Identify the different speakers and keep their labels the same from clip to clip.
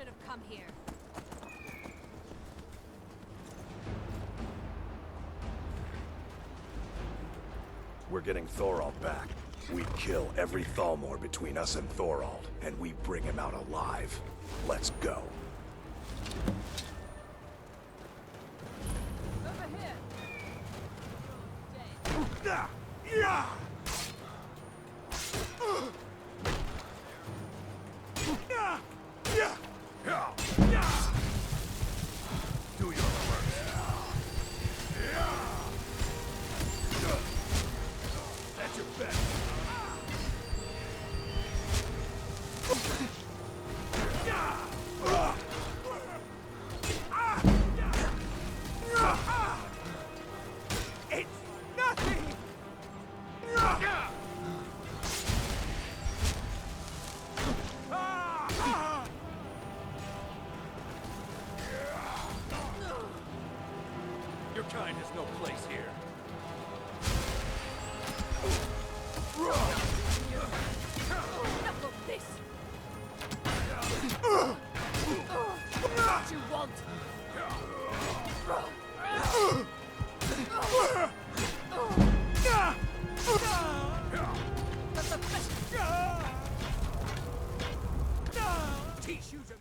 Speaker 1: should have come here.
Speaker 2: We're getting Thorald back. We kill every Thalmor between us and Thorald, and we bring him out alive. Let's go.
Speaker 1: Over here.
Speaker 2: Yeah! Do your worst. That's your best. It's nothing. Your kind has no place here.
Speaker 1: Enough of this. What you want? That's the best.
Speaker 2: Teach you to...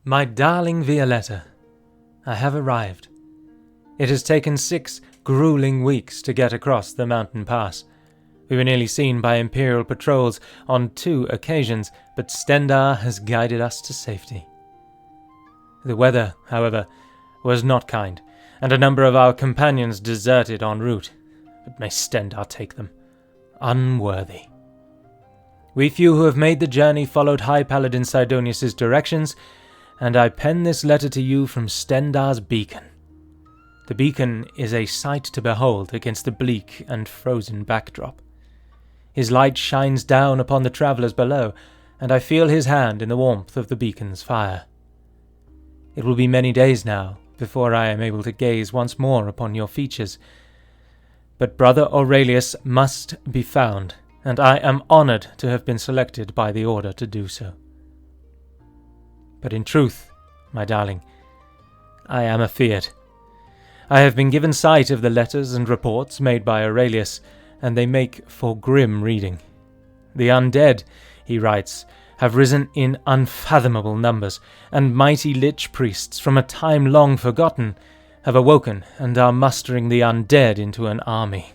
Speaker 3: My darling Violetta, I have arrived. It has taken 6 grueling weeks to get across the mountain pass. We were nearly seen by Imperial patrols on 2 occasions, but Stendarr has guided us to safety. The weather, however, was not kind, and a number of our companions deserted en route, but may Stendarr take them. Unworthy. We few who have made the journey followed High Paladin Sidonius' directions, and I pen this letter to you from Stendarr's beacon. The beacon is a sight to behold against the bleak and frozen backdrop. His light shines down upon the travellers below, and I feel his hand in the warmth of the beacon's fire. It will be many days now before I am able to gaze once more upon your features, but Brother Aurelius must be found, and I am honoured to have been selected by the Order to do so. But in truth, my darling, I am afeard. I have been given sight of the letters and reports made by Aurelius, and they make for grim reading. The undead, he writes, have risen in unfathomable numbers, and mighty lich priests from a time long forgotten have awoken and are mustering the undead into an army.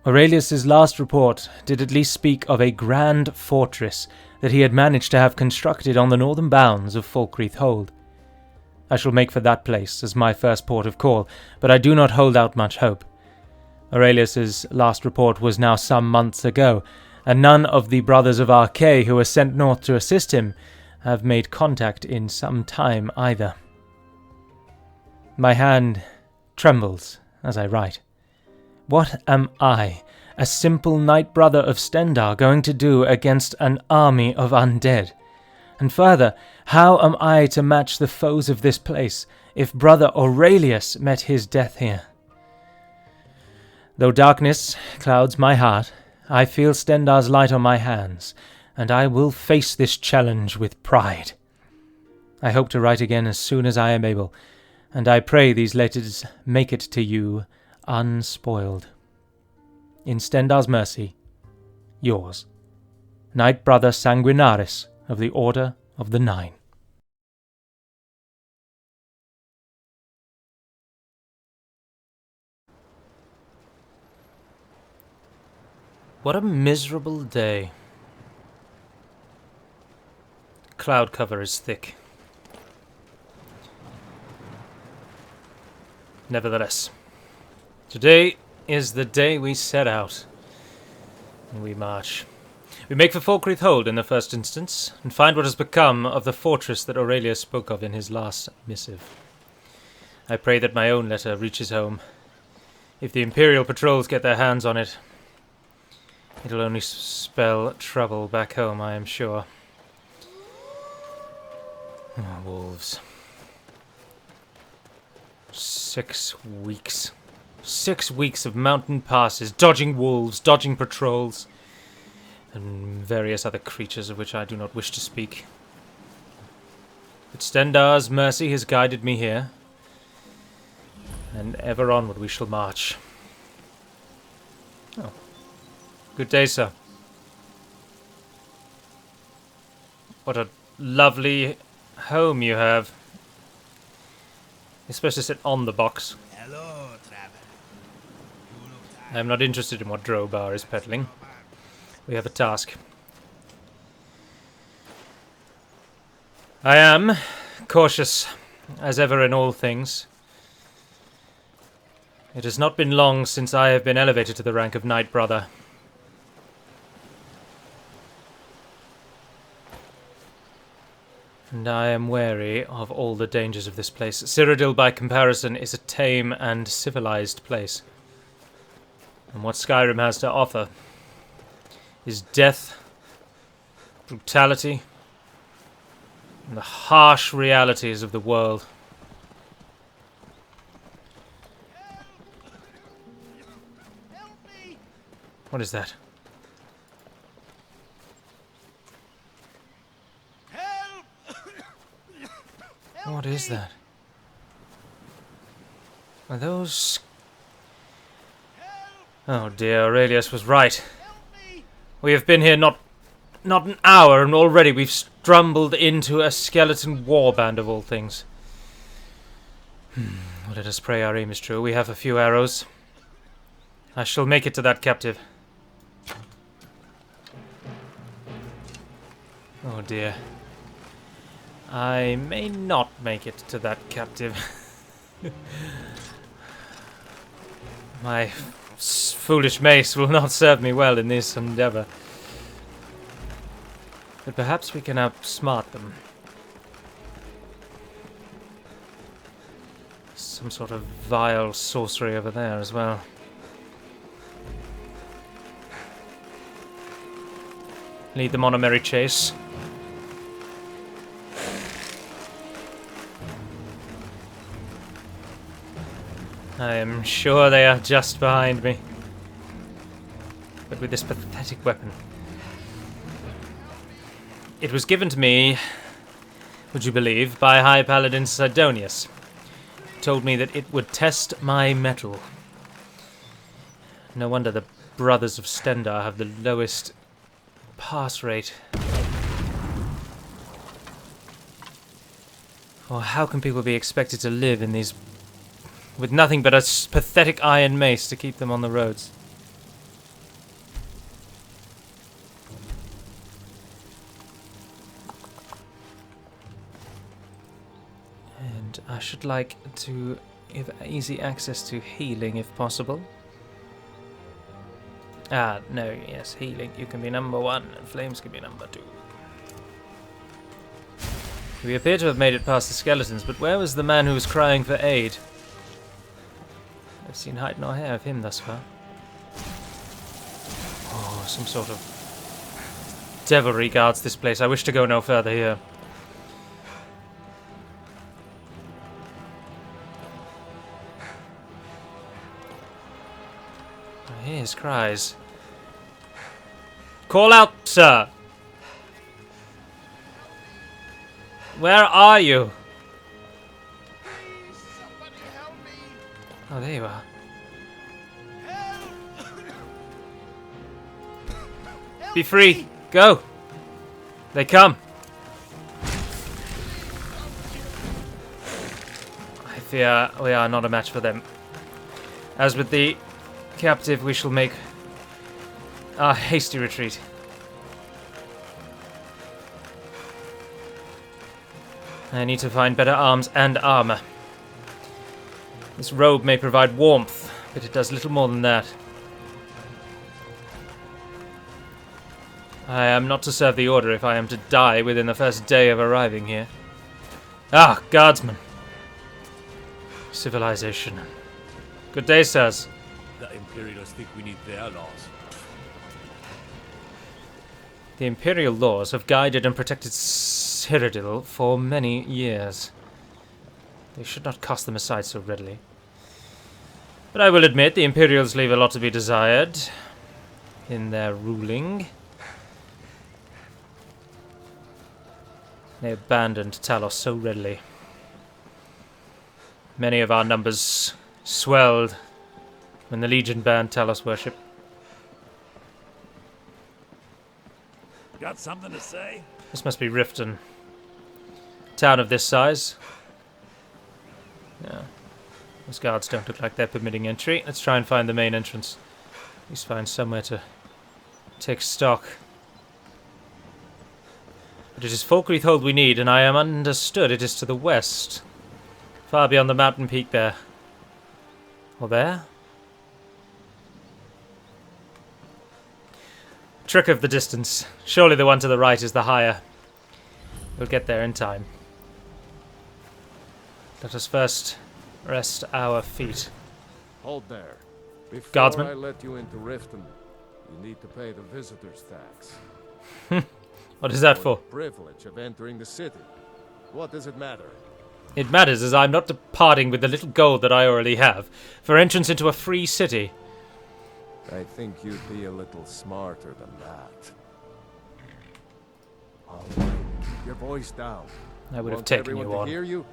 Speaker 3: Aurelius's last report did at least speak of a grand fortress that he had managed to have constructed on the northern bounds of Falkreath Hold. I shall make for that place as my first port of call, but I do not hold out much hope. Aurelius's last report was now some months ago, and none of the brothers of Archay who were sent north to assist him have made contact in some time either. My hand trembles as I write. What am I, a simple Knight-Brother of Stendarr, going to do against an army of undead? And further, how am I to match the foes of this place if Brother Aurelius met his death here? Though darkness clouds my heart, I feel Stendarr's light on my hands, and I will face this challenge with pride. I hope to write again as soon as I am able, and I pray these letters make it to you unspoiled. In Stendarr's mercy, yours, Knight-Brother Sanguinaris of the Order of the Nine. What a miserable day. Cloud cover is thick. Nevertheless, today is the day we set out, and we march. We make for Falkreath Hold in the first instance, and find what has become of the fortress that Aurelius spoke of in his last missive. I pray that my own letter reaches home, if the Imperial patrols get their hands on it. It'll only spell trouble back home, I am sure. Oh, wolves. 6 weeks. 6 weeks of mountain passes, dodging wolves, dodging patrols, and various other creatures of which I do not wish to speak. But Stendarr's mercy has guided me here, and ever onward we shall march. Oh. Good day, sir. What a lovely home you have. You're supposed to sit on the box.
Speaker 4: Hello, traveler.
Speaker 3: I'm not interested in what Drobar is peddling. We have a task. I am cautious, as ever in all things. It has not been long since I have been elevated to the rank of Knight-Brother. And I am wary of all the dangers of this place. Cyrodiil, by comparison, is a tame and civilized place. And what Skyrim has to offer is death, brutality, and the harsh realities of the world.
Speaker 4: Help me!
Speaker 3: What is that?
Speaker 4: Help!
Speaker 3: What is that? Are those... Oh dear, Aurelius was right.
Speaker 4: Help me!
Speaker 3: We have been here not an hour, and already we've stumbled into a skeleton warband of all things. Well, let us pray our aim is true. We have a few arrows. I shall make it to that captive. Oh dear. I may not make it to that captive. My foolish mace will not serve me well in this endeavor. But perhaps we can outsmart them. Some sort of vile sorcery over there as well. Lead them on a merry chase. I am sure they are just behind me. But with this pathetic weapon. It was given to me, would you believe, by High Paladin Sidonius. He told me that it would test my mettle. No wonder the Brothers of Stendarr have the lowest pass rate. Or how can people be expected to live in these... with nothing but a pathetic iron mace to keep them on the roads? And I should like to give easy access to healing if possible. Ah, no, yes, healing. You can be number 1 and flames can be number 2. We appear to have made it past the skeletons, but where was the man who was crying for aid? I've seen hide nor hair of him thus far. Oh, some sort of devilry guards this place. I wish to go no further here. I hear his cries. Call out, sir! Where are you?
Speaker 4: Somebody help me!
Speaker 3: Oh, there you are.
Speaker 4: Help!
Speaker 3: Be free! Go! They come! I fear we are not a match for them. As with the captive, we shall make a hasty retreat. I need to find better arms and armor. This robe may provide warmth, but it does little more than that. I am not to serve the order if I am to die within the first day of arriving here. Ah, guardsmen. Civilization. Good day, sirs.
Speaker 5: The Imperials think we need their laws.
Speaker 3: The Imperial laws have guided and protected Cyrodiil for many years. They should not cast them aside so readily. But I will admit, the Imperials leave a lot to be desired in their ruling. They abandoned Talos so readily. Many of our numbers swelled when the Legion banned Talos worship.
Speaker 5: Got something to say?
Speaker 3: This must be Riften. Town of this size. Yeah. Those guards don't look like they're permitting entry. Let's try and find the main entrance. At least find somewhere to take stock. But it is Falkreath we need, and I am understood it is to the west. Far beyond the mountain peak there. Or there? Trick of the distance. Surely the one to the right is the higher. We'll get there in time. Let us first rest our feet.
Speaker 6: Hold there. Before
Speaker 3: Guardsman?
Speaker 6: I let you into Riften, you need to pay the visitor's tax.
Speaker 3: What is that
Speaker 6: For
Speaker 3: for?
Speaker 6: the privilege of entering the city. What does it matter?
Speaker 3: It matters as I'm not departing with the little gold that I already have for entrance into a free city.
Speaker 6: I think you'd be a little smarter than that. All right, keep your voice down.
Speaker 3: I would have
Speaker 6: Want
Speaker 3: taken
Speaker 6: everyone
Speaker 3: you
Speaker 6: to
Speaker 3: on.
Speaker 6: hear you?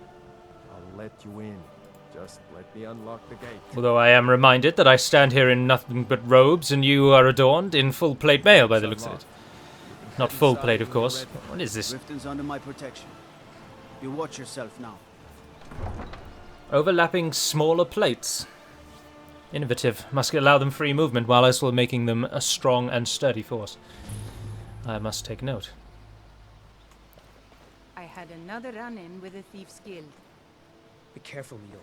Speaker 6: I'll let you in. Just let me unlock the gate.
Speaker 3: Although I am reminded that I stand here in nothing but robes and you are adorned in full plate mail by the looks of it. Not full plate, of course. What is this?
Speaker 7: Riften's under my protection. You watch yourself now.
Speaker 3: Overlapping smaller plates. Innovative. Must allow them free movement while also making them a strong and sturdy force. I must take note.
Speaker 1: I had another run-in with a Thieves' Guild.
Speaker 8: Be careful, Mule.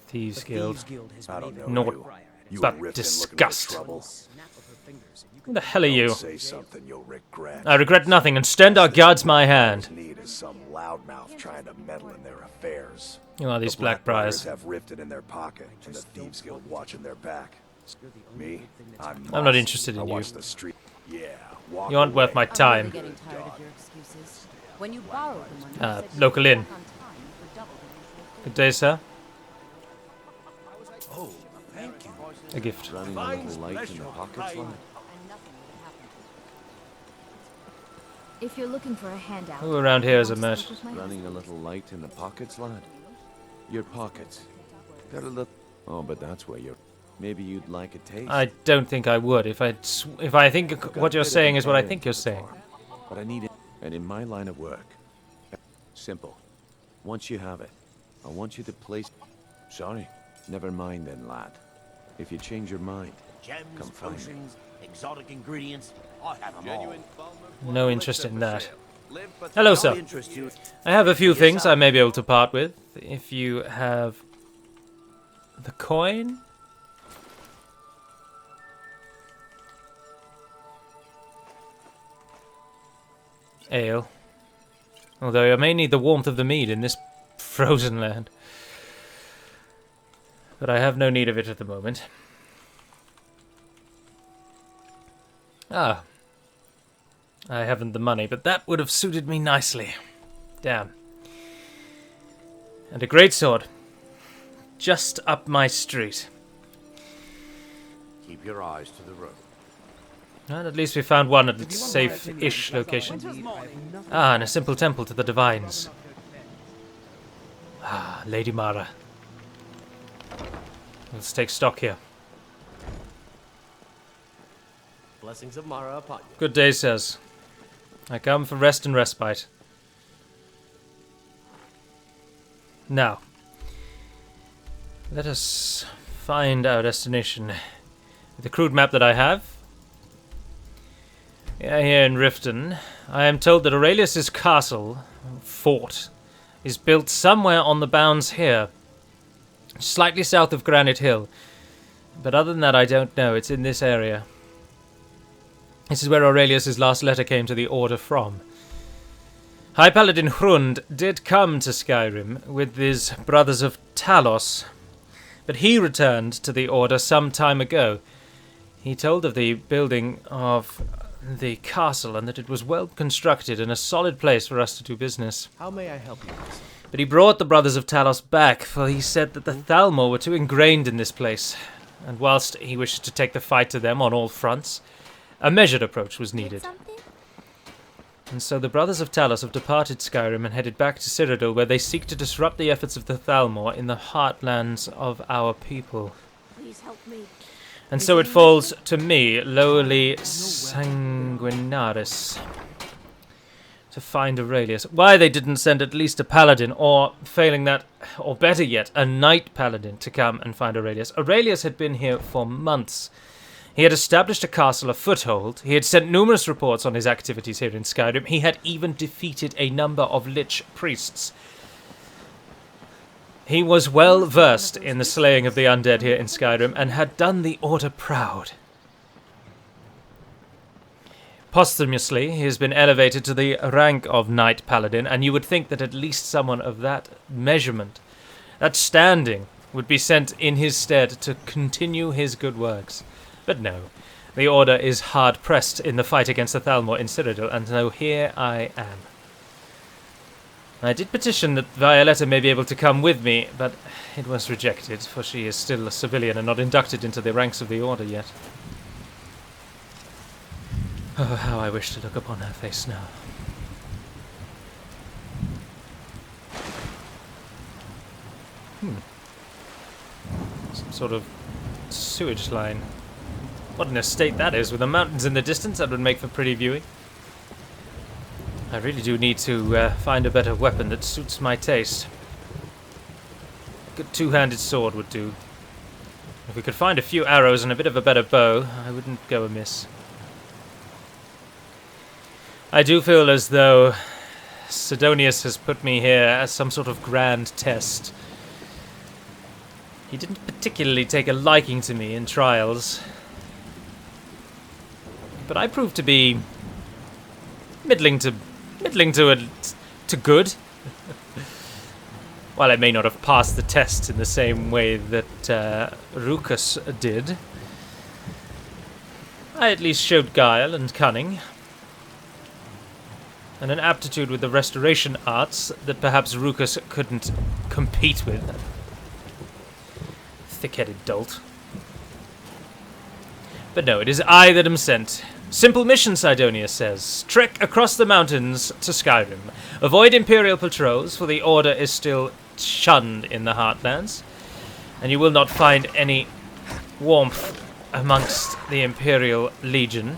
Speaker 3: Thieves
Speaker 8: The
Speaker 3: Guild.
Speaker 8: Thieves Guild has
Speaker 2: I don't
Speaker 8: made
Speaker 2: know
Speaker 3: Nor-
Speaker 2: you. You
Speaker 3: but
Speaker 2: and Riften
Speaker 3: disgust.
Speaker 2: looking for trouble?
Speaker 8: snap of her fingers, and you
Speaker 3: Who the hell are
Speaker 2: Don't
Speaker 3: you?
Speaker 2: say something you'll regret.
Speaker 3: I regret nothing, and Stendarr guards my hand.
Speaker 2: All need is some loudmouth trying to meddle in their affairs.
Speaker 3: You are these
Speaker 2: The Blackbriars
Speaker 3: Blackbriars.
Speaker 2: have Riften in their pocket, and the Thieves Guild watching their back. Me? I'm
Speaker 3: not
Speaker 2: Moss.
Speaker 3: interested in
Speaker 2: I
Speaker 3: you.
Speaker 2: watch the street. Yeah, walk
Speaker 3: You aren't worth
Speaker 2: away.
Speaker 3: my time.
Speaker 1: I'm really getting tired of your excuses. When you borrowed the money, you said you
Speaker 3: local
Speaker 1: would
Speaker 3: inn.
Speaker 1: back on time for double the usual fee.
Speaker 3: Good day, sir.
Speaker 5: Oh, thank you.
Speaker 3: A gift.
Speaker 6: Running a little light in the pockets, lad?
Speaker 1: And nothing would happen to you. If you're looking for a handout,
Speaker 3: Who around here is a
Speaker 1: I'll
Speaker 3: mert?
Speaker 1: speak with my
Speaker 6: Running a
Speaker 1: husband.
Speaker 6: little light in the pockets, lad? Your pockets. They're a little... Oh, but that's where you're... Maybe you'd like a taste.
Speaker 3: I don't think I would. If I think what you're saying is what I think you're saying.
Speaker 6: But I need it. And in my line of work... Simple. Once you have it, I want you to place... Sorry. Never mind then, lad. If you change your mind,
Speaker 5: Gems,
Speaker 6: come find me.
Speaker 5: potions, exotic ingredients. I have them all.
Speaker 3: No interest in that. Hello,
Speaker 5: I'll
Speaker 3: sir.
Speaker 5: interest you.
Speaker 3: I have a few things I may be able to part with. If you have the coin. Ale. Although I may need the warmth of the mead in this frozen land. But I have no need of it at the moment. Ah. I haven't the money, but that would have suited me nicely. Damn. And a great sword. Just up my street.
Speaker 5: Keep your eyes to the road.
Speaker 3: And at least we found one at a safe-ish location. Ah, and a simple temple to the divines. Ah, Lady Mara. Let's take stock here.
Speaker 5: Blessings of Mara upon you.
Speaker 3: Good day, sirs. I come for rest and respite. Now, let us find our destination. With the crude map that I have, here in Riften, I am told that Aurelius's castle, fort, is built somewhere on the bounds here, slightly south of Granite Hill. But other than that, I don't know. It's in this area. This is where Aurelius's last letter came to the Order from. High Paladin Hrund did come to Skyrim with his brothers of Talos, but he returned to the Order some time ago. He told of the building of the castle and that it was well constructed and a solid place for us to do business.
Speaker 5: How may I help you, my son?
Speaker 3: But he brought the Brothers of Talos back, for he said that the Thalmor were too ingrained in this place, and whilst he wished to take the fight to them on all fronts, a measured approach was needed. And so the Brothers of Talos have departed Skyrim and headed back to Cyrodiil, where they seek to disrupt the efforts of the Thalmor in the heartlands of our people.
Speaker 1: Please help me.
Speaker 3: And so it falls to me, lowly Sanguinaris, to find Aurelius. Why they didn't send at least a paladin, or failing that, or better yet, a knight paladin to come and find Aurelius. Aurelius had been here for months. He had established a castle, a foothold. He had sent numerous reports on his activities here in Skyrim. He had even defeated a number of lich priests. He was well versed in the slaying of the undead here in Skyrim and had done the Order proud. Posthumously, he has been elevated to the rank of Knight Paladin, and you would think that at least someone of that measurement, that standing, would be sent in his stead to continue his good works. But no, the Order is hard-pressed in the fight against the Thalmor in Cyrodiil, and so here I am. I did petition that Violetta may be able to come with me, but it was rejected, for she is still a civilian and not inducted into the ranks of the Order yet. Oh, how I wish to look upon her face now. Some sort of sewage line. What an estate that is, with the mountains in the distance. That would make for pretty viewing. I really do need to find a better weapon that suits my taste. A good two-handed sword would do. If we could find a few arrows and a bit of a better bow, I wouldn't go amiss. I do feel as though Sidonius has put me here as some sort of grand test. He didn't particularly take a liking to me in trials, but I proved to be middling to good. While I may not have passed the test in the same way that Rukus did, I at least showed guile and cunning, and an aptitude with the restoration arts that perhaps Rukus couldn't compete with. Thick-headed dolt. But no, it is I that am sent. Simple mission, Sidonius says. Trek across the mountains to Skyrim. Avoid Imperial patrols, for the Order is still shunned in the Heartlands, and you will not find any warmth amongst the Imperial Legion.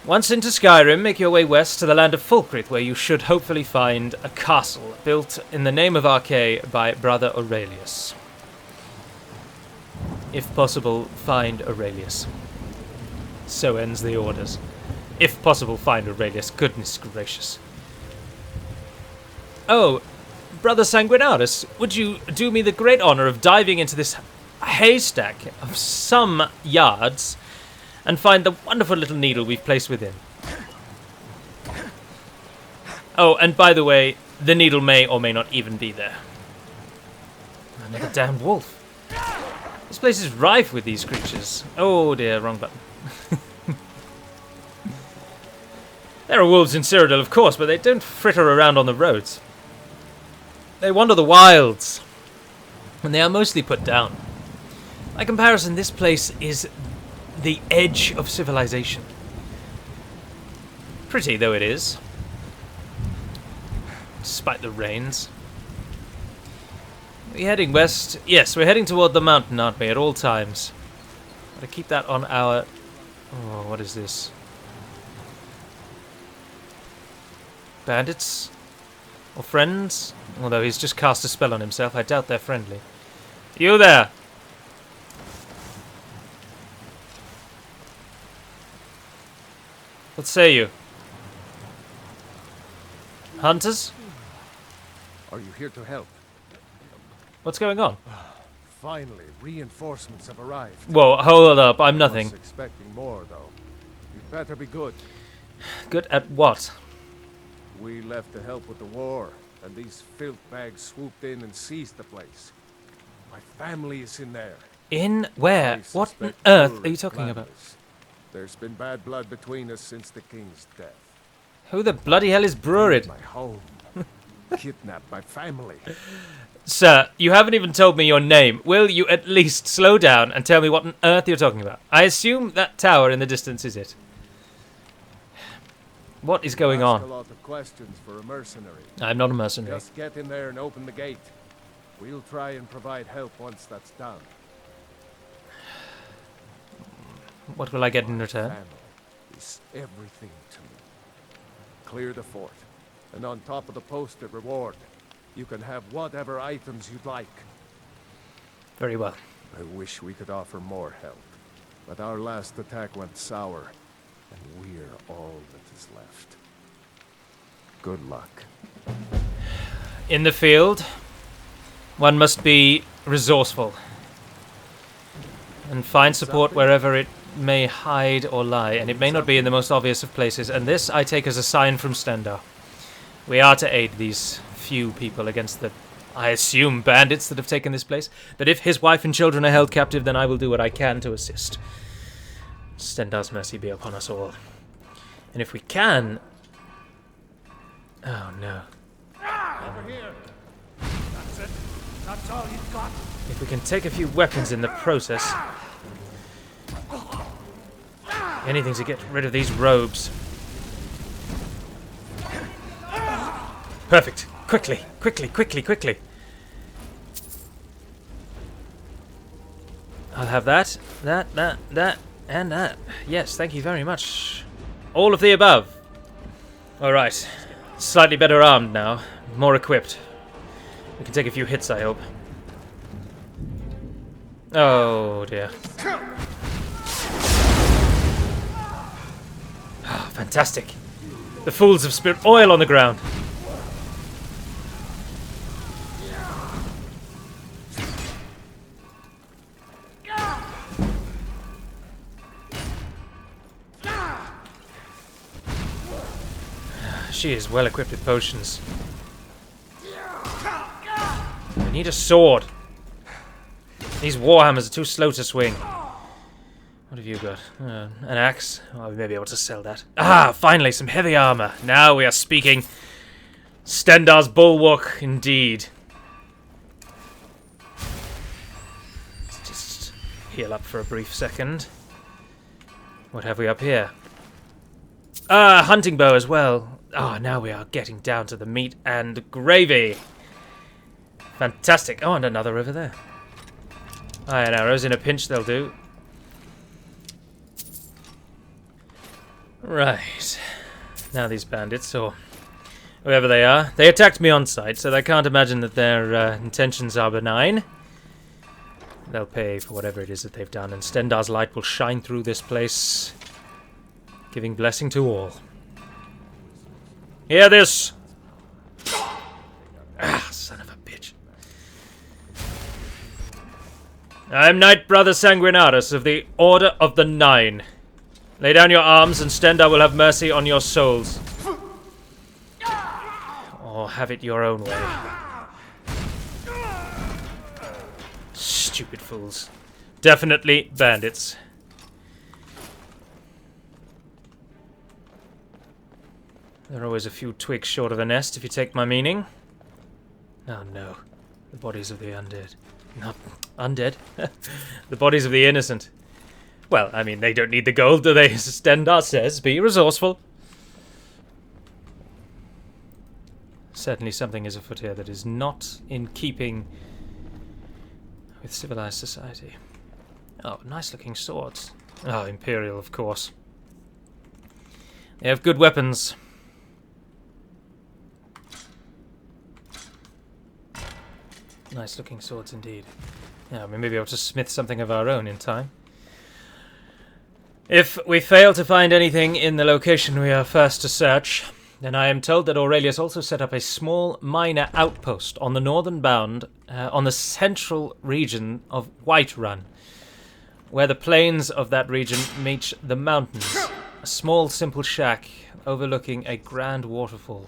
Speaker 3: Once into Skyrim, make your way west to the land of Fulkrith, where you should hopefully find a castle built in the name of Archay by Brother Aurelius. If possible, find Aurelius. So ends the orders. If possible, find Aurelius. Goodness gracious. Oh, Brother Sanguinaris, would you do me the great honor of diving into this haystack of some yards and find the wonderful little needle we've placed within? Oh, and by the way, the needle may or may not even be there. Another damned wolf. This place is rife with these creatures. Oh dear, wrong button. There are wolves in Cyrodiil, of course, but they don't fritter around on the roads. They wander the wilds, and they are mostly put down. By comparison, this place is the edge of civilization. Pretty though it is, despite the rains. We're heading west. Yes, we're heading toward the mountain, aren't we, at all times? Gotta keep that on our... Oh, what is this? Bandits? Or friends? Although he's just cast a spell on himself, I doubt they're friendly. You there! What say you? Hunters?
Speaker 9: Are you here to help?
Speaker 3: What's going on?
Speaker 9: Finally, reinforcements have arrived.
Speaker 3: Whoa, hold up, I'm nothing.
Speaker 9: I was expecting more, though. You'd better be good.
Speaker 3: Good at what?
Speaker 9: We left to help with the war, and these filth bags swooped in and seized the place. My family is in there.
Speaker 3: In where?
Speaker 9: I
Speaker 3: What on
Speaker 9: suspect
Speaker 3: earth
Speaker 9: you're
Speaker 3: are you talking about?
Speaker 9: planners. There's been bad blood between us since the king's death.
Speaker 3: Who the bloody hell is Brurid?
Speaker 9: My home. Kidnapped my family.
Speaker 3: Sir, you haven't even told me your name. Will you at least slow down and tell me what on earth you're talking about? I assume that tower in the distance is it. What is going
Speaker 9: Ask
Speaker 3: on?
Speaker 9: a lot of questions for a mercenary.
Speaker 3: I'm not a mercenary.
Speaker 9: Just get in there and open the gate. We'll try and provide help once that's done.
Speaker 3: What will I get in return?
Speaker 9: Family is everything to me. Clear the fort, and on top of the posted reward, you can have whatever items you'd like.
Speaker 3: Very well.
Speaker 9: I wish we could offer more help, but our last attack went sour, and we're all that is left. Good luck.
Speaker 3: In the field, one must be resourceful and find support wherever it may hide or lie, and it may not be in the most obvious of places, and this I take as a sign from Stendarr. We are to aid these few people against the, I assume, bandits that have taken this place, but if his wife and children are held captive, then I will do what I can to assist. Stendarr's mercy be upon us all. And if we can... Oh no.
Speaker 4: Over here. That's it. That's all you've got.
Speaker 3: If we can take a few weapons in the process... Anything to get rid of these robes. Perfect. Quickly, quickly, quickly, quickly. I'll have that, and that. Yes, thank you very much. All of the above. Alright. Slightly better armed now. More equipped. We can take a few hits, I hope. Oh, dear. Oh, fantastic. The fools have spilled oil on the ground. She is well equipped with potions. I need a sword. These warhammers are too slow to swing. What have you got? An axe? Oh, we may be able to sell that. Ah, finally, some heavy armor. Now we are speaking. Stendarr's bulwark, indeed. Let's just heal up for a brief second. What have we up here? Ah, hunting bow as well. Ah, now we are getting down to the meat and gravy. Fantastic. Oh, and another over there. Iron arrows, in a pinch they'll do. Right. Now these bandits, or whoever they are, they attacked me on sight, so I can't imagine that their intentions are benign. They'll pay for whatever it is that they've done, and Stendarr's light will shine through this place, giving blessing to all. Hear this! Ah, son of a bitch. I am Knight-Brother Sanguinaris of the Order of the Nine. Lay down your arms and Stendarr will have mercy on your souls. Or have it your own way. Stupid fools. Definitely bandits. There are always a few twigs short of a nest, if you take my meaning. Oh no. The bodies of the undead. Not undead. The bodies of the innocent. Well, I mean, they don't need the gold, do they? Stendarr says, be resourceful. Certainly something is afoot here that is not in keeping with civilized society. Oh, nice-looking swords. Oh, Imperial, of course. They have good weapons. Nice-looking swords indeed. Yeah, we may be able to smith something of our own in time. If we fail to find anything in the location we are first to search, then I am told that Aurelius also set up a small minor outpost on the northern bound, on the central region of Whiterun, where the plains of that region meet the mountains. A small, simple shack overlooking a grand waterfall.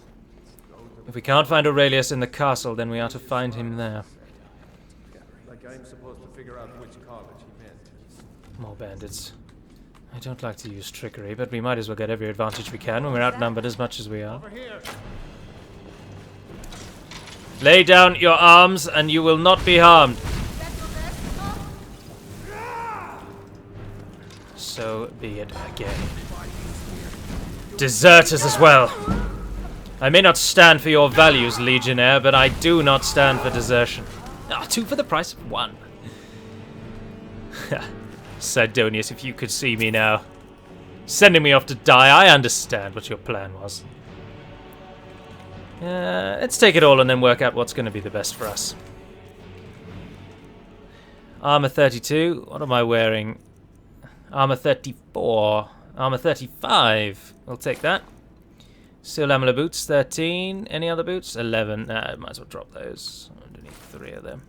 Speaker 3: If we can't find Aurelius in the castle, then we are to find him there.
Speaker 9: Like I'm supposed to figure out which college he meant.
Speaker 3: More bandits. I don't like to use trickery, but we might as well get every advantage we can when we're outnumbered as much as we are.
Speaker 4: Over here.
Speaker 3: Lay down your arms and you will not be harmed. So be it again. Deserters as well. I may not stand for your values, Legionnaire, but I do not stand for desertion. Ah, 2 for the price of 1. Sidonius, if you could see me now. Sending me off to die, I understand what your plan was. Let's take it all and then work out what's going to be the best for us. Armor 32. What am I wearing? Armor 34. Armor 35. We'll take that. Steel lamellar boots 13. Any other boots? 11. Nah, might as well drop those. I only need 3 of them.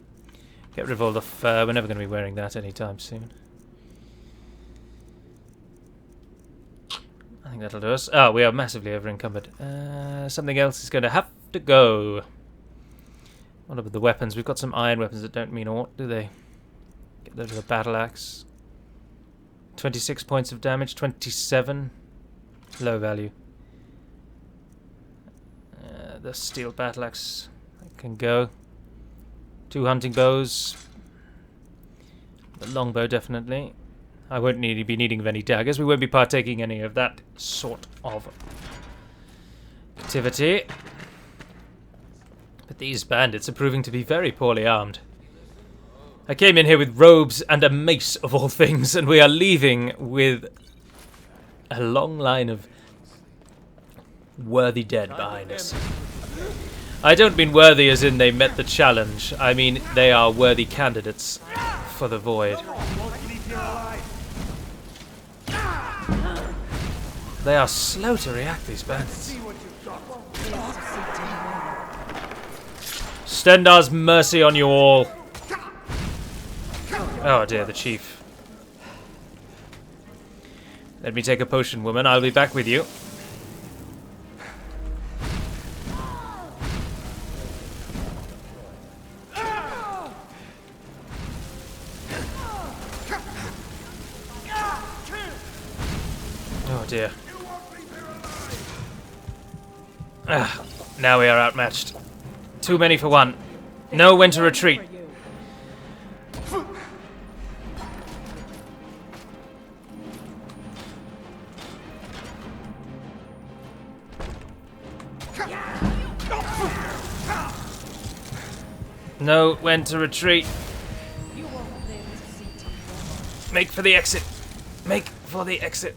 Speaker 3: Get rid of all the fur. We're never going to be wearing that anytime soon. I think that'll do us. Oh, we are massively over encumbered. Something else is going to have to go. What about the weapons? We've got some iron weapons that don't mean aught, do they? Get rid of the battle axe. 26 points of damage. 27. Low value. The steel battle axe can go. 2 hunting bows. The longbow definitely. I won't be needing of any daggers. We won't be partaking any of that sort of activity. But these bandits are proving to be very poorly armed. I came in here with robes and a mace of all things, and we are leaving with a long line of worthy dead behind us. I don't mean worthy as in they met the challenge. I mean they are worthy candidates for the void. They are slow to react, these bandits. Stendarr's mercy on you all. Oh dear, the chief. Let me take a potion, woman. I'll be back with you. Oh dear. Now we are outmatched. Too many for one. Know when to retreat. Know when to retreat. Make for the exit. Make for the exit.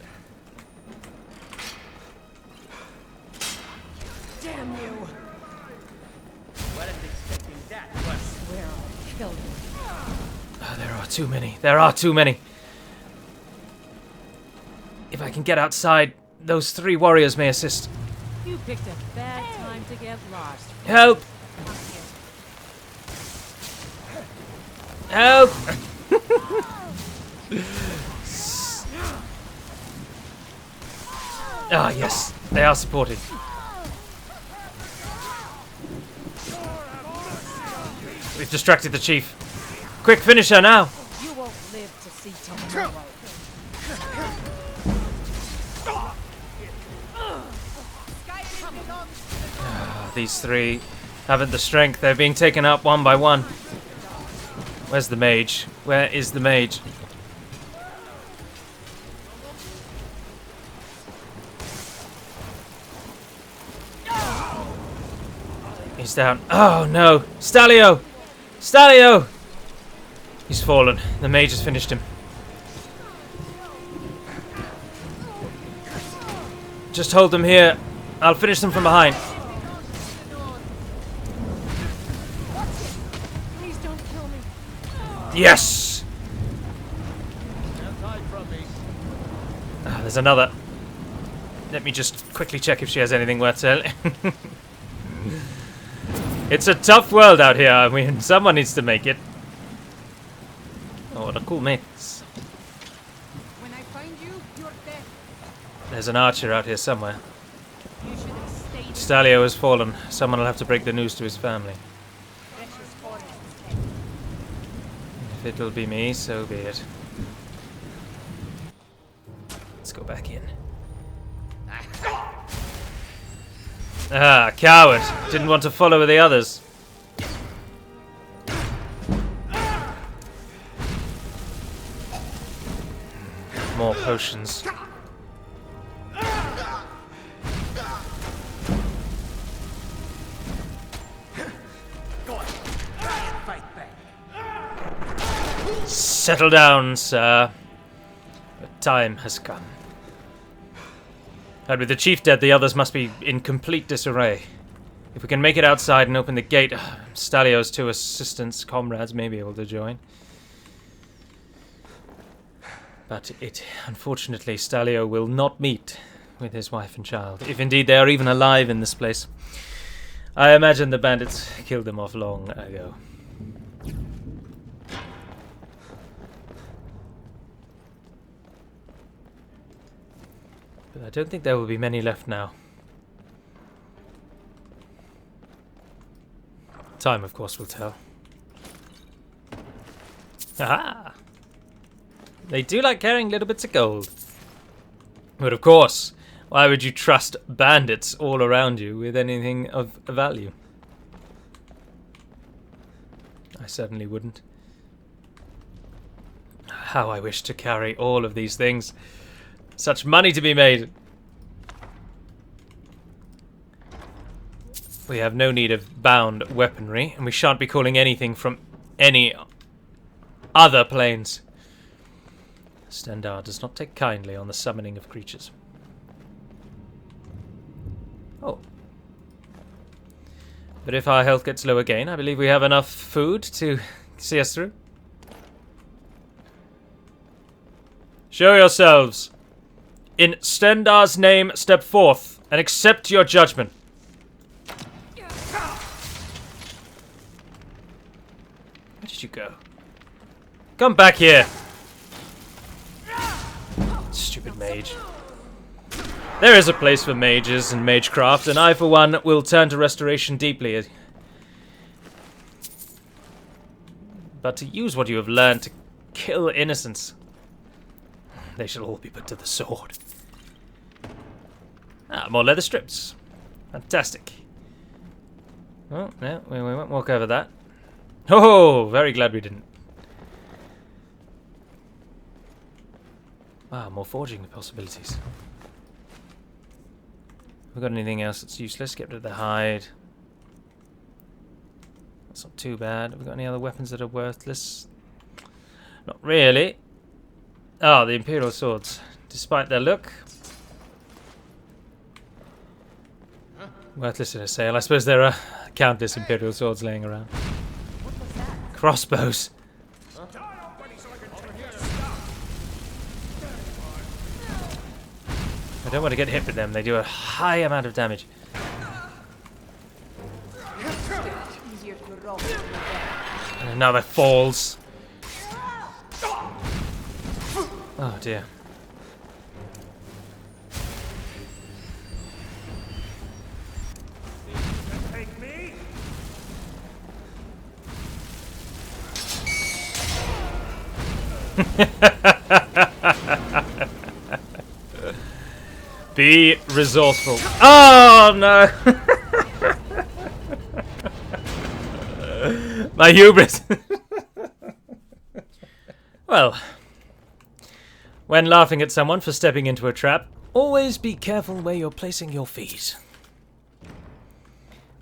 Speaker 1: Damn you!
Speaker 5: Wasn't expecting that, but
Speaker 1: Swear I'll kill you.
Speaker 3: Oh, there are too many. There are too many. If I can get outside, those 3 warriors may assist.
Speaker 1: You picked a bad time to get lost.
Speaker 3: Help! Help! Ah, yes. They are supported. We've distracted the chief. Quick, finish her now!
Speaker 1: You won't live to see tomorrow.
Speaker 3: These 3 haven't the strength. They're being taken up one by one. Where's the mage? Where is the mage? He's down. Oh no! Stalio! Stalio! He's fallen. The mage has finished him. Just hold them here. I'll finish them from behind.
Speaker 1: Please don't kill me.
Speaker 3: Yes! Ah, there's another. Let me just quickly check if she has anything worth telling. It's a tough world out here. I mean, someone needs to make it. Oh, what a cool mix.
Speaker 1: When I find you, you're dead.
Speaker 3: There's an archer out here somewhere.
Speaker 1: You should have stayed.
Speaker 3: Stalio has fallen. Someone will have to break the news to his family.
Speaker 1: Precious forest is dead.
Speaker 3: If it'll be me, so be it. go back in. Ah, coward! Didn't want to follow with the others. More potions. Settle down, sir. The time has come. And with the chief dead, the others must be in complete disarray. If we can make it outside and open the gate, Stalio's 2 assistants, comrades, may be able to join. But unfortunately, Stalio will not meet with his wife and child, if indeed they are even alive in this place. I imagine the bandits killed them off long ago. But I don't think there will be many left now. Time, of course, will tell. Aha! They do like carrying little bits of gold. But of course, why would you trust bandits all around you with anything of value? I certainly wouldn't. How I wish to carry all of these things. Such money to be made. We have no need of bound weaponry, and we shan't be calling anything from any other planes. Stendarr does not take kindly on the summoning of creatures. Oh. But if our health gets low again, I believe we have enough food to see us through. Show yourselves. In Stendarr's name, step forth and accept your judgment. Where did you go? Come back here. Stupid mage. There is a place for mages and magecraft, and I, for one, will turn to restoration deeply. But to use what you have learned to kill innocents, they shall all be put to the sword. Ah, more leather strips. Fantastic. Oh, no, we won't walk over that. Oh, very glad we didn't. Wow, more forging possibilities. Have we got anything else that's useless? Get rid of the hide. That's not too bad. Have we got any other weapons that are worthless? Not really. Ah, the Imperial Swords. Despite their look, worthless in a sale. I suppose there are countless Imperial Swords laying around. Crossbows. I don't want to get hit with them. They do a high amount of damage. And another falls. Oh dear.
Speaker 4: Take me?
Speaker 3: Be resourceful. Oh no! My hubris. Well, when laughing at someone for stepping into a trap, always be careful where you're placing your feet.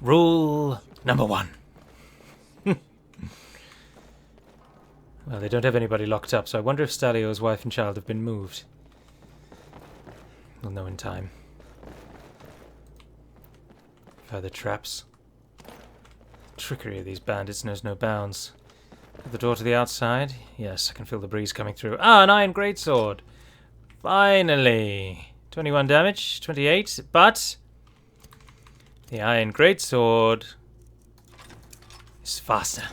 Speaker 3: Rule number 1. Well, they don't have anybody locked up, so I wonder if Stalio's wife and child have been moved. We'll know in time. Further traps. Trickery of these bandits knows no bounds. The door to the outside? Yes, I can feel the breeze coming through. Ah, an iron greatsword! Finally! 21 damage, 28, but the iron greatsword is faster.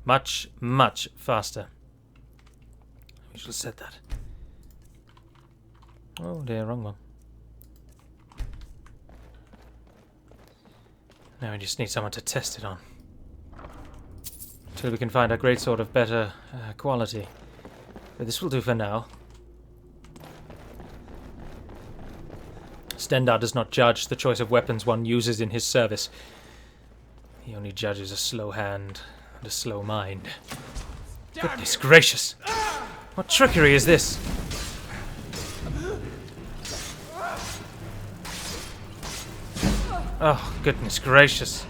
Speaker 3: Much, much faster. We shall set that. Oh dear, wrong one. Now we just need someone to test it on. Until we can find a greatsword of better quality. But this will do for now. Stendarr does not judge the choice of weapons one uses in his service. He only judges a slow hand and a slow mind. Goodness gracious! What trickery is this? Oh, goodness gracious.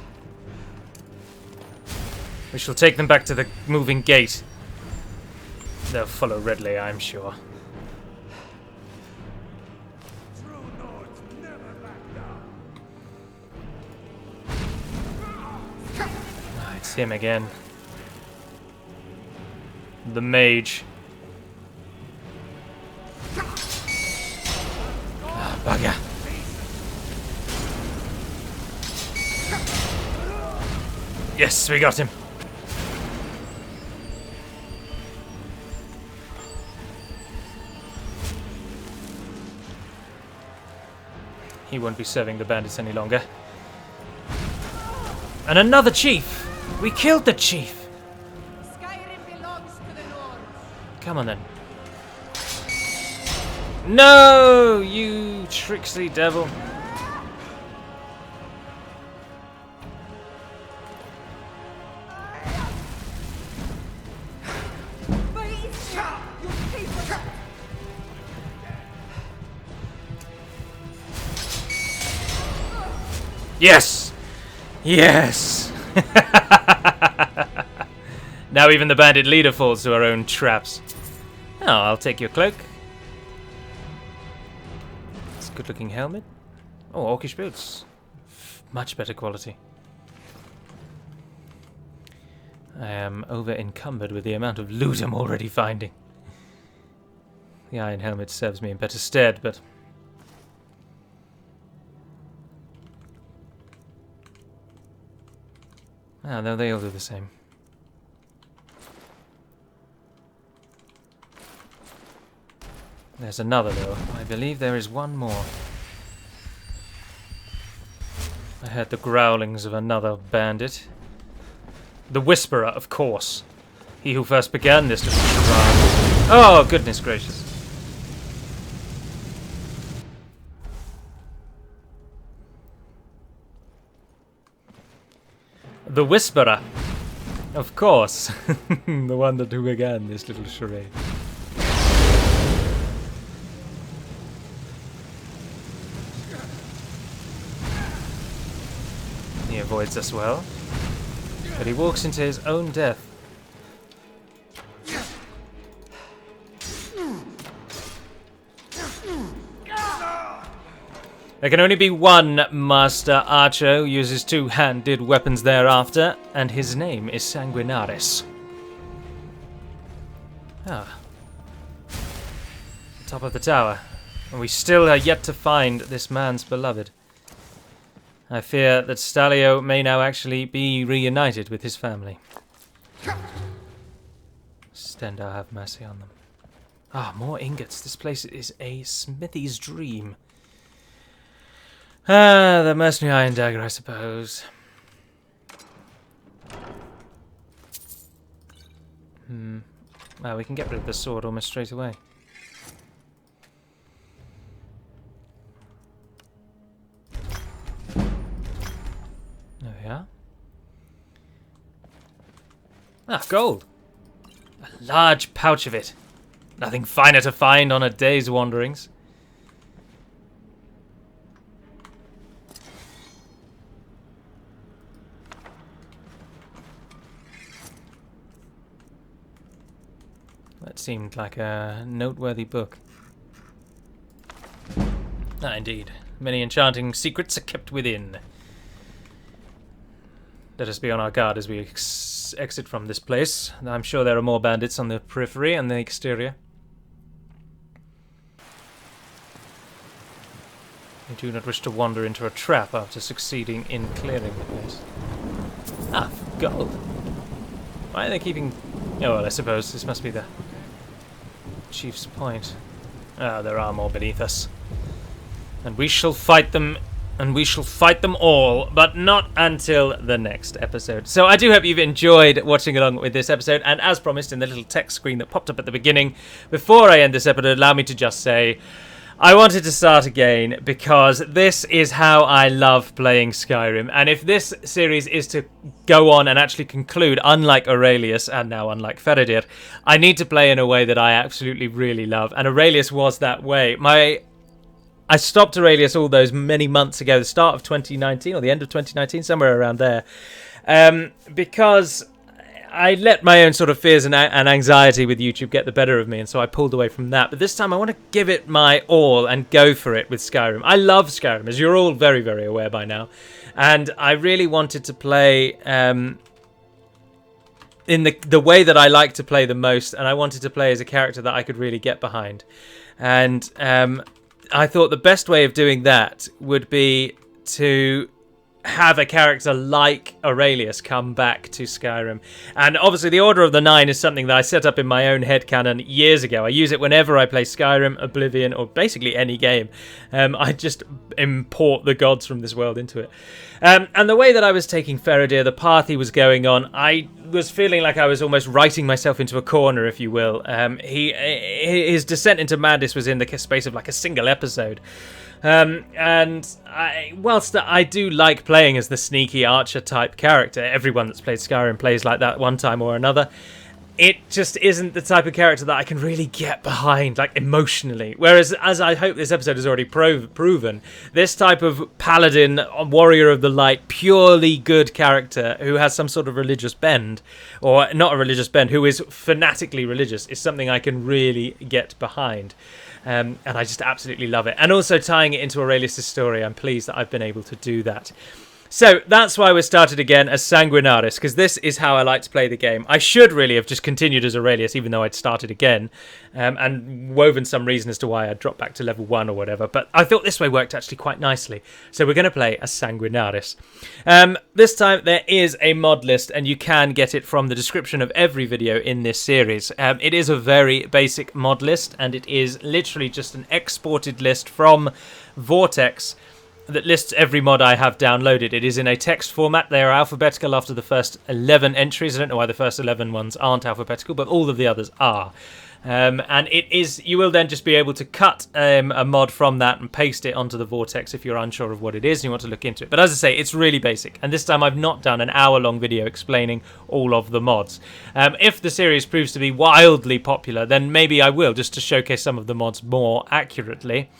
Speaker 3: We shall take them back to the moving gate. They'll follow readily, I'm sure. Ah, it's him again. The mage. Ah, bugger. Yes, we got him. He won't be serving the bandits any longer. And another chief! We killed the chief!
Speaker 1: Skyrim belongs to the Nords.
Speaker 3: Come on then. No! You tricksy devil. Yes! Yes! Now even the bandit leader falls to our own traps. Oh, I'll take your cloak. It's a good looking helmet. Oh, orcish boots. Much better quality. I am over encumbered with the amount of loot I'm already finding. The iron helmet serves me in better stead, but... ah, no, they all do the same. There's another, though. I believe there is one more. I heard the growlings of another bandit. The Whisperer, of course. He who first began this little charade. Oh, goodness gracious. The Whisperer. Of course. The one who began this little charade. He avoids us well, but he walks into his own death. There can only be one Master Archer who uses two-handed weapons thereafter, and his name is Sanguinaris. Ah. Top of the tower. And we still are yet to find this man's beloved. I fear that Stalio may now actually be reunited with his family. Stendarr have mercy on them. Ah, more ingots. This place is a smithy's dream. Ah, the mercenary iron dagger, I suppose. Well, we can get rid of the sword almost straight away. There we are. Ah, gold! A large pouch of it. Nothing finer to find on a day's wanderings. That seemed like a noteworthy book. Ah, indeed. Many enchanting secrets are kept within. Let us be on our guard as we exit from this place. I'm sure there are more bandits on the periphery and the exterior. We do not wish to wander into a trap after succeeding in clearing the place. Ah, gold. Why are they keeping... oh, well, I suppose this must be the chief's point. Ah, there are more beneath us. And we shall fight them, and we shall fight them all, but not until the next episode. So I do hope you've enjoyed watching along with this episode, and as promised in the little text screen that popped up at the beginning, before I end this episode, allow me to just say, I wanted to start again because this is how I love playing Skyrim, and if this series is to go on and actually conclude, unlike Aurelius and now unlike Faradir, I need to play in a way that I absolutely really love, and Aurelius was that way. I stopped Aurelius all those many months ago, the start of 2019 or the end of 2019, somewhere around there, because I let my own sort of fears and anxiety with YouTube get the better of me, and so I pulled away from that. But this time I want to give it my all and go for it with Skyrim. I love Skyrim, as you're all very, very aware by now. And I really wanted to play in the way that I like to play the most, and I wanted to play as a character that I could really get behind. And I thought the best way of doing that would be to have a character like Aurelius come back to Skyrim. And obviously the Order of the Nine is something that I set up in my own headcanon years ago. I use it whenever I play Skyrim, Oblivion, or basically any game. I just import the gods from this world into it. And the way that I was taking Faradir, the path he was going on, I was feeling like I was almost writing myself into a corner, if you will. His descent into madness was in the space of like a single episode. Whilst I do like playing as the sneaky archer type character, everyone that's played Skyrim plays like that one time or another, it just isn't the type of character that I can really get behind, like emotionally. Whereas, as I hope this episode has already proven, this type of paladin, warrior of the light, purely good character who has some sort of religious bend, or not a religious bend, who is fanatically religious, is something I can really get behind. And I just absolutely love it. And also tying it into Aurelius' story, I'm pleased that I've been able to do that. So that's why we started again as Sanguinaris, because this is how I like to play the game. I should really have just continued as Aurelius, even though I'd started again, and woven some reason as to why I'd dropped back to level 1 or whatever. But I thought this way worked actually quite nicely. So we're going to play as Sanguinaris. This time there is a mod list, and you can get it from the description of every video in this series. It is a very basic mod list, and it is literally just an exported list from Vortex that lists every mod I have downloaded. It is in a text format. They are alphabetical after the first 11 entries. I don't know why the first 11 ones aren't alphabetical, but all of the others are. And it is, you will then just be able to cut a mod from that and paste it onto the Vortex if you're unsure of what it is and you want to look into it. But as I say, it's really basic. And this time I've not done an hour-long video explaining all of the mods. If the series proves to be wildly popular, then maybe I will, just to showcase some of the mods more accurately.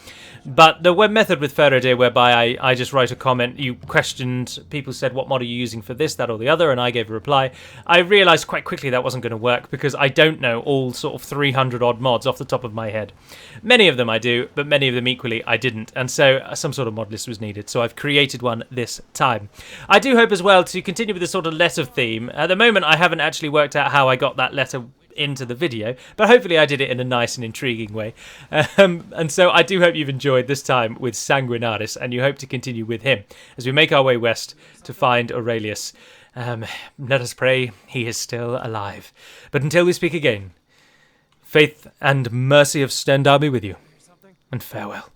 Speaker 3: But the web method with Faradir, whereby I just write a comment, you questioned, people said, what mod are you using for this, that, or the other, and I gave a reply. I realised quite quickly that wasn't going to work because I don't know all sort of 300 odd mods off the top of my head. Many of them I do, but many of them equally I didn't, and so some sort of mod list was needed, so I've created one this time. I do hope as well to continue with this sort of letter theme. At the moment I haven't actually worked out how I got that letter into the video, but hopefully I did it in a nice and intriguing way. And so I do hope you've enjoyed this time with Sanguinaris, and you hope to continue with him as we make our way west to find Aurelius. Let us pray he is still alive. But until we speak again, faith and mercy of Stendarr be with you, and farewell.